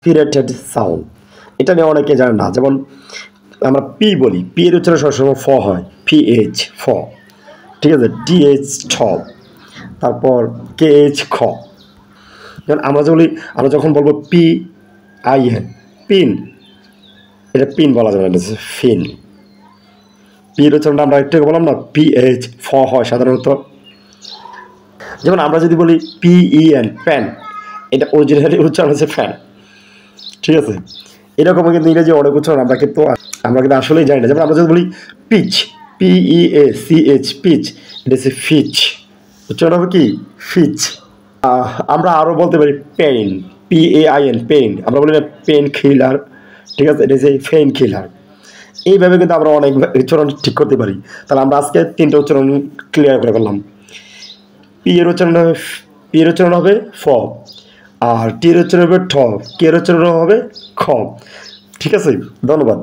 পিরেটেড sound, এটা নিয়ে অনেকে জানে না। যেমন আমরা পি বলি, পি এর উচ্চারণ সবসময় ফ হয়, পিএইচ ফ, ঠিক আছে, টিএইচ ঠ, তারপর কেএইচ খ। যেমন আমরা যখন বলবো পি আই এন, পিন, এটা পিন বলা যাবে না, এটা হচ্ছে ফিন। পির উচ্চারণটা আমরা একটু বললাম না, পিএইচ ফ হয় সাধারণত। যেমন আমরা যদি বলি পিইএন প্যান, এটা অরিজিনালি উচ্চারণ হচ্ছে ফ্যান, ঠিক আছে। এরকমও কিন্তু ইংরেজি অনেক উচ্চারণ আমরা কিন্তু আসলেই জানি না। যেমন আমরা যদি বলি পিচ, PEACH পিচ, এটা হচ্ছে ফিচ, উচ্চারণ হবে কি ফিচ। আমরা আরও বলতে পারি পেইন, PAIN পেইন, আমরা বলি না পেইন কিলার, ঠিক আছে, এটা হচ্ছে পেইন কিলার। এইভাবে কিন্তু আমরা অনেক উচ্চারণ ঠিক করতে পারি। তাহলে আমরা আজকে 3টে উচ্চারণ ক্লিয়ার করে ফেললাম। পি এর উচ্চারণ হবে ফ, আর টি এর উচ্চারণ হবে ঠ, কে এর উচ্চারণ হবে খ। ঠিক আছে, ধন্যবাদ।